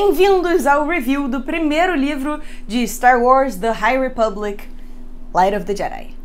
Bem-vindos ao review do primeiro livro de Star Wars The High Republic, Light of the Jedi.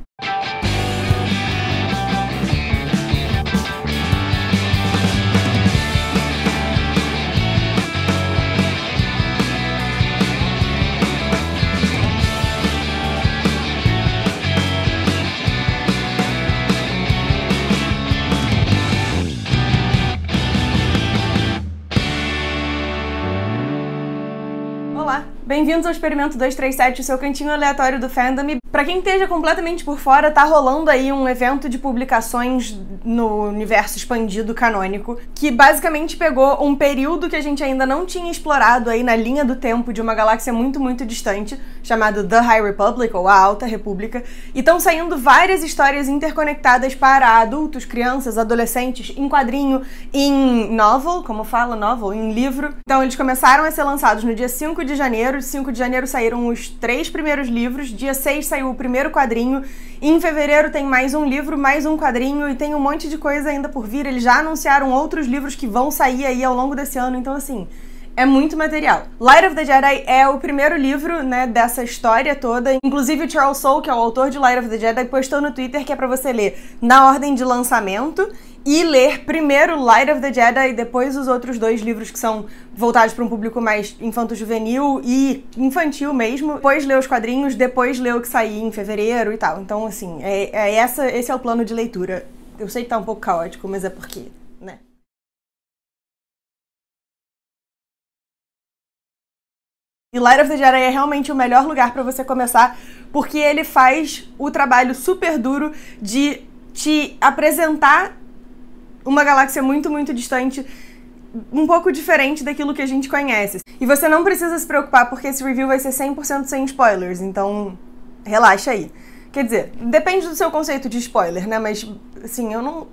Olá, bem-vindos ao Experimento 237, o seu cantinho aleatório do fandom. Pra quem esteja completamente por fora, tá rolando aí um evento de publicações no universo expandido canônico, que basicamente pegou um período que a gente ainda não tinha explorado aí na linha do tempo de uma galáxia muito, muito distante, chamado The High Republic, ou a Alta República, e estão saindo várias histórias interconectadas para adultos, crianças, adolescentes, em quadrinho, em novel, como fala novel, em livro. Então eles começaram a ser lançados no dia 5 de janeiro, 5 de janeiro saíram os 3 primeiros livros, dia 6 saiu o primeiro quadrinho, e em fevereiro tem mais um livro, mais um quadrinho, e tem um monte de coisa ainda por vir. Eles já anunciaram outros livros que vão sair aí ao longo desse ano, então assim, é muito material. Light of the Jedi é o primeiro livro, né, dessa história toda. Inclusive o Charles Soule, que é o autor de Light of the Jedi, postou no Twitter que é pra você ler na ordem de lançamento e ler primeiro Light of the Jedi e depois os outros 2 livros que são voltados para um público mais infanto-juvenil e infantil mesmo. Depois ler os quadrinhos, depois ler o que sair em fevereiro e tal. Então, assim, esse é o plano de leitura. Eu sei que tá um pouco caótico, mas é porque, né? E Light of the Jedi é realmente o melhor lugar para você começar, porque ele faz o trabalho super duro de te apresentar uma galáxia muito, muito distante, um pouco diferente daquilo que a gente conhece. E você não precisa se preocupar, porque esse review vai ser 100% sem spoilers, então relaxa aí. Quer dizer, depende do seu conceito de spoiler, né? Mas, assim, eu não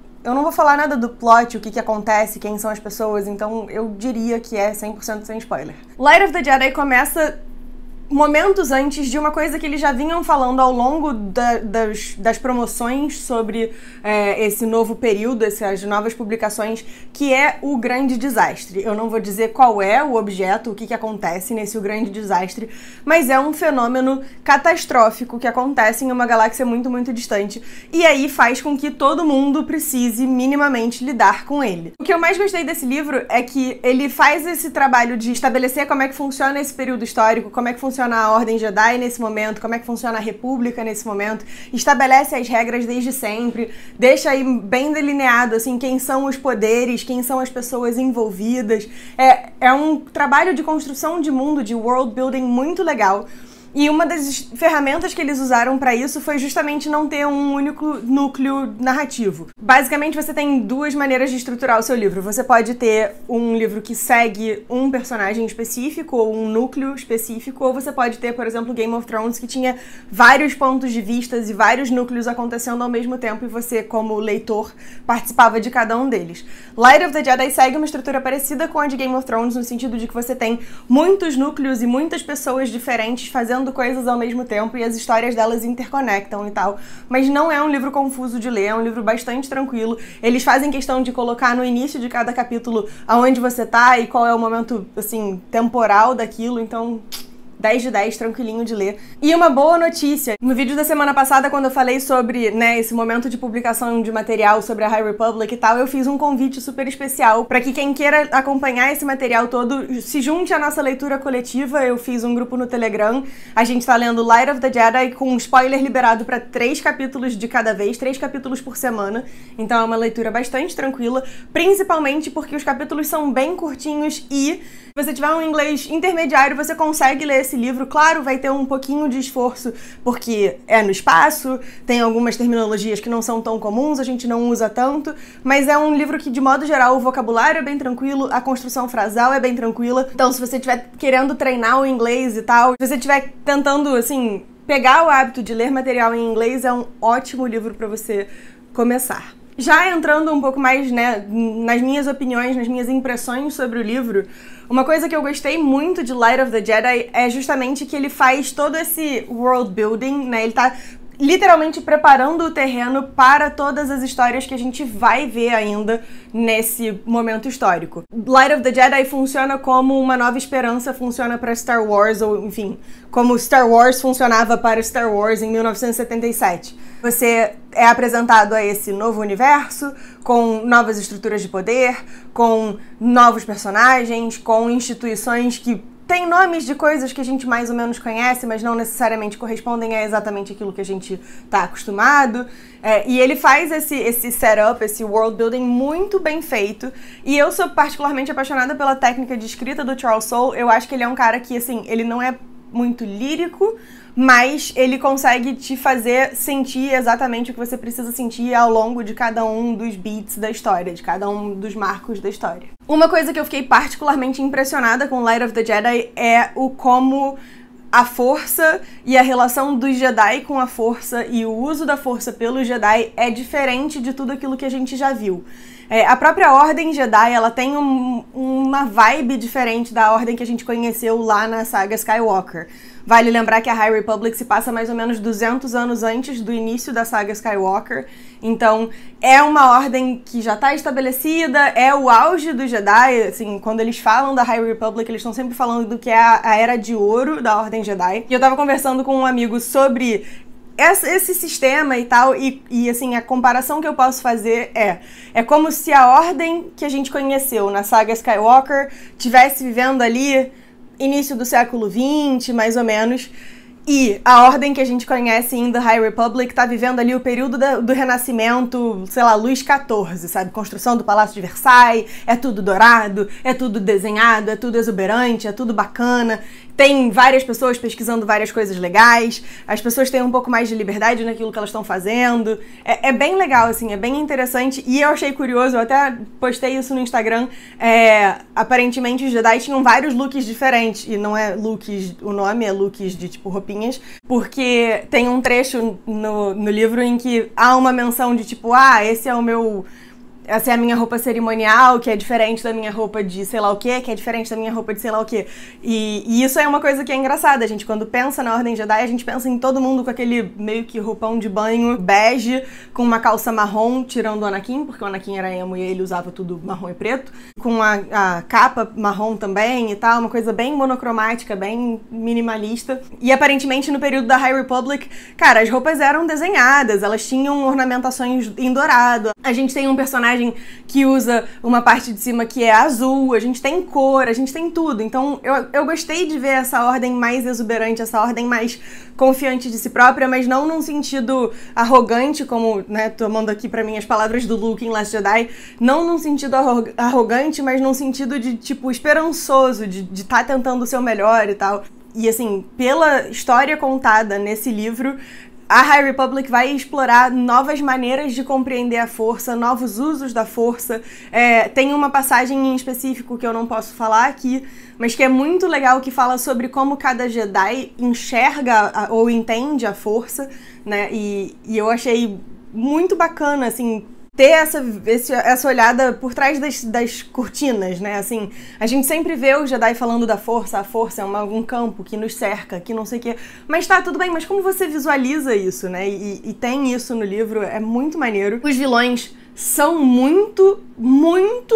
vou falar nada do plot, o que acontece, quem são as pessoas, então eu diria que é 100% sem spoiler. Light of the Jedi começa momentos antes de uma coisa que eles já vinham falando ao longo das promoções sobre esse novo período, essas novas publicações, que é o Grande Desastre. Eu não vou dizer qual é o objeto, o que acontece nesse Grande Desastre, mas é um fenômeno catastrófico que acontece em uma galáxia muito, muito distante, e aí faz com que todo mundo precise minimamente lidar com ele. O que eu mais gostei desse livro é que ele faz esse trabalho de estabelecer como é que funciona esse período histórico, como é que funciona a Ordem Jedi nesse momento, como é que funciona a República nesse momento, estabelece as regras desde sempre, deixa aí bem delineado, assim, quem são os poderes, quem são as pessoas envolvidas. É um trabalho de construção de mundo, de world building muito legal. E uma das ferramentas que eles usaram para isso foi justamente não ter um único núcleo narrativo. Basicamente, você tem 2 maneiras de estruturar o seu livro. Você pode ter um livro que segue um personagem específico ou um núcleo específico, ou você pode ter, por exemplo, Game of Thrones, que tinha vários pontos de vista e vários núcleos acontecendo ao mesmo tempo, e você, como leitor, participava de cada um deles. Light of the Jedi segue uma estrutura parecida com a de Game of Thrones, no sentido de que você tem muitos núcleos e muitas pessoas diferentes fazendo coisas ao mesmo tempo, e as histórias delas interconectam e tal, mas não é um livro confuso de ler, é um livro bastante tranquilo. Eles fazem questão de colocar no início de cada capítulo aonde você tá e qual é o momento, assim, temporal daquilo, então 10 de 10, tranquilinho de ler. E uma boa notícia, no vídeo da semana passada, quando eu falei sobre, né, esse momento de publicação de material sobre a High Republic e tal, eu fiz um convite super especial para que quem queira acompanhar esse material todo se junte à nossa leitura coletiva. Eu fiz um grupo no Telegram, a gente tá lendo Light of the Jedi com spoiler liberado para 3 capítulos de cada vez, 3 capítulos por semana, então é uma leitura bastante tranquila, principalmente porque os capítulos são bem curtinhos e se você tiver um inglês intermediário, você consegue ler esse livro. Claro, vai ter um pouquinho de esforço, porque é no espaço, tem algumas terminologias que não são tão comuns, a gente não usa tanto, mas é um livro que, de modo geral, o vocabulário é bem tranquilo, a construção frasal é bem tranquila. Então, se você estiver querendo treinar o inglês e tal, se você estiver tentando, assim, pegar o hábito de ler material em inglês, é um ótimo livro para você começar. Já entrando um pouco mais, né, nas minhas opiniões, nas minhas impressões sobre o livro, uma coisa que eu gostei muito de Light of the Jedi é justamente que ele faz todo esse world building, né, ele tá literalmente preparando o terreno para todas as histórias que a gente vai ver ainda nesse momento histórico. Light of the Jedi funciona como uma nova esperança funciona para Star Wars, ou enfim, como Star Wars funcionava para Star Wars em 1977. Você é apresentado a esse novo universo, com novas estruturas de poder, com novos personagens, com instituições que tem nomes de coisas que a gente mais ou menos conhece, mas não necessariamente correspondem a exatamente aquilo que a gente tá acostumado. E ele faz esse setup, esse world building muito bem feito. E eu sou particularmente apaixonada pela técnica de escrita do Charles Soule. Eu acho que ele é um cara que, assim, ele não é muito lírico, mas ele consegue te fazer sentir exatamente o que você precisa sentir ao longo de cada um dos beats da história, de cada um dos marcos da história. Uma coisa que eu fiquei particularmente impressionada com Light of the Jedi é o como a força e a relação dos Jedi com a força e o uso da força pelos Jedi é diferente de tudo aquilo que a gente já viu. A própria Ordem Jedi, ela tem uma vibe diferente da Ordem que a gente conheceu lá na saga Skywalker. Vale lembrar que a High Republic se passa mais ou menos 200 anos antes do início da saga Skywalker. Então, é uma ordem que já está estabelecida, é o auge dos Jedi. Assim, quando eles falam da High Republic, eles estão sempre falando do que é a Era de Ouro da Ordem Jedi. E eu tava conversando com um amigo sobre esse sistema e tal, e assim, a comparação que eu posso fazer é como se a ordem que a gente conheceu na saga Skywalker tivesse vivendo ali início do século XX, mais ou menos, e a ordem que a gente conhece em The High Republic tá vivendo ali o período do Renascimento, sei lá, Luís XIV, sabe? Construção do Palácio de Versailles, é tudo dourado, é tudo desenhado, é tudo exuberante, é tudo bacana. Tem várias pessoas pesquisando várias coisas legais, as pessoas têm um pouco mais de liberdade naquilo que elas estão fazendo. É bem legal, assim, é bem interessante. E eu achei curioso, eu até postei isso no Instagram. Aparentemente os Jedi tinham vários looks diferentes. E não é looks, o nome é looks de tipo roupinhas. Porque tem um trecho no livro em que há uma menção de tipo, essa é a minha roupa cerimonial, que é diferente da minha roupa de sei lá o que é diferente da minha roupa de sei lá o que. E isso é uma coisa que é engraçada. A gente, quando pensa na Ordem Jedi, a gente pensa em todo mundo com aquele meio que roupão de banho bege, com uma calça marrom, tirando o Anakin, porque o Anakin era emo e ele usava tudo marrom e preto, com a capa marrom também e tal, uma coisa bem monocromática, bem minimalista. E aparentemente no período da High Republic, cara, as roupas eram desenhadas, elas tinham ornamentações em dourado. A gente tem um personagem que usa uma parte de cima que é azul, a gente tem cor, a gente tem tudo. Então eu gostei de ver essa ordem mais exuberante, essa ordem mais confiante de si própria, mas não num sentido arrogante, como, né, tomando aqui pra mim as palavras do Luke em Last Jedi, não num sentido arrogante, mas num sentido de, tipo, esperançoso, de tá tentando o seu melhor e tal. E assim, pela história contada nesse livro, a High Republic vai explorar novas maneiras de compreender a força, novos usos da força. Tem uma passagem em específico que eu não posso falar aqui, mas que é muito legal, que fala sobre como cada Jedi enxerga ou entende a força, né? E eu achei muito bacana, assim, ter essa olhada por trás das cortinas, né? Assim, a gente sempre vê o Jedi falando da força, a força é um campo que nos cerca, que não sei o quê. Mas tá, tudo bem, mas como você visualiza isso, né? E tem isso no livro, é muito maneiro. Os vilões são muito, muito,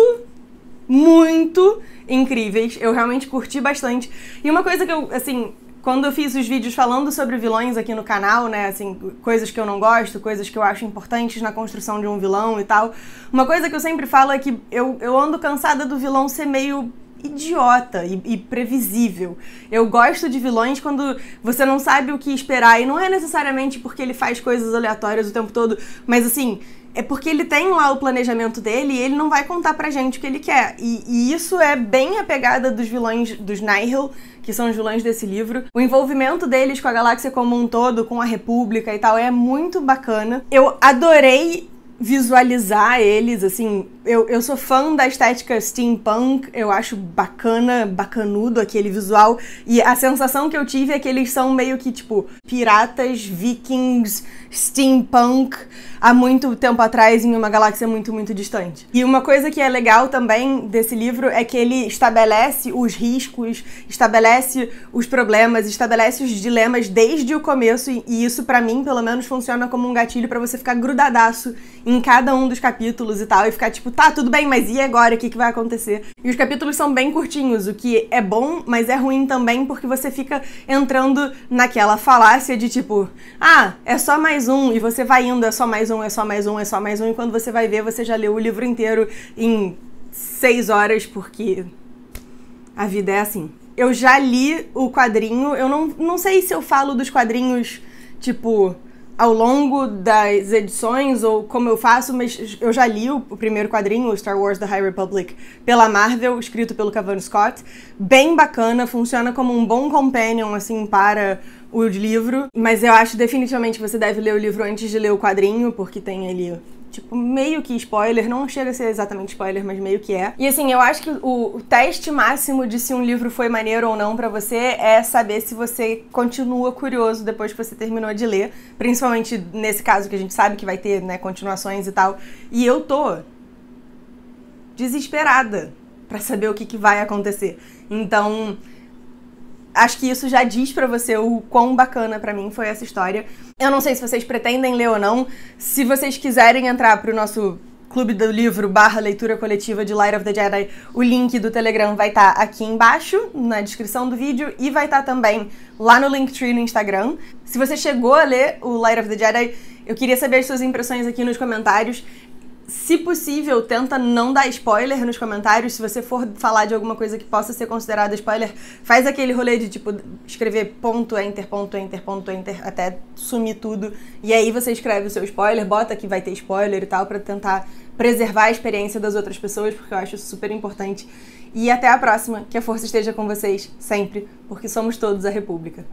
muito incríveis. Eu realmente curti bastante. E uma coisa que eu, assim, quando eu fiz os vídeos falando sobre vilões aqui no canal, né, assim, coisas que eu não gosto, coisas que eu acho importantes na construção de um vilão e tal, uma coisa que eu sempre falo é que eu ando cansada do vilão ser meio idiota e previsível. Eu gosto de vilões quando você não sabe o que esperar, e não é necessariamente porque ele faz coisas aleatórias o tempo todo, mas assim, é porque ele tem lá o planejamento dele e ele não vai contar pra gente o que ele quer. E isso é bem a pegada dos vilões dos Nihil, que são os vilões desse livro. O envolvimento deles com a galáxia como um todo, com a República e tal, é muito bacana. Eu adorei visualizar eles, assim, Eu sou fã da estética steampunk, eu acho bacanudo aquele visual. E a sensação que eu tive é que eles são meio que, tipo, piratas, vikings, steampunk, há muito tempo atrás em uma galáxia muito distante. E uma coisa que é legal também desse livro é que ele estabelece os riscos, estabelece os problemas, estabelece os dilemas desde o começo, e isso pra mim, pelo menos, funciona como um gatilho pra você ficar grudadaço em cada um dos capítulos e tal, e ficar tipo, tá, tudo bem, mas e agora? O que vai acontecer? E os capítulos são bem curtinhos, o que é bom, mas é ruim também porque você fica entrando naquela falácia de tipo, ah, é só mais um, e você vai indo, é só mais um, é só mais um, é só mais um, e quando você vai ver, você já leu o livro inteiro em 6 horas, porque a vida é assim. Eu já li o quadrinho, eu não sei se eu falo dos quadrinhos, tipo, ao longo das edições ou como eu faço, mas eu já li o primeiro quadrinho, o Star Wars The High Republic, pela Marvel, escrito pelo Cavan Scott. Bem bacana, funciona como um bom companion, assim, para o livro. Mas eu acho definitivamente que você deve ler o livro antes de ler o quadrinho, porque tem ali, tipo, meio que spoiler, não chega a ser exatamente spoiler, mas meio que é. E assim, eu acho que o teste máximo de se um livro foi maneiro ou não pra você é saber se você continua curioso depois que você terminou de ler, principalmente nesse caso que a gente sabe que vai ter, né, continuações e tal. E eu tô desesperada pra saber o que vai acontecer. Então, acho que isso já diz pra você o quão bacana pra mim foi essa história. Eu não sei se vocês pretendem ler ou não. Se vocês quiserem entrar pro nosso clube do livro / leitura coletiva de Light of the Jedi, o link do Telegram vai estar aqui embaixo, na descrição do vídeo, e vai estar também lá no Linktree no Instagram. Se você chegou a ler o Light of the Jedi, eu queria saber as suas impressões aqui nos comentários. Se possível, tenta não dar spoiler nos comentários. Se você for falar de alguma coisa que possa ser considerada spoiler, faz aquele rolê de, tipo, escrever ponto, enter, até sumir tudo. E aí você escreve o seu spoiler, bota que vai ter spoiler e tal, pra tentar preservar a experiência das outras pessoas, porque eu acho isso super importante. E até a próxima. Que a força esteja com vocês, sempre, porque somos todos a República.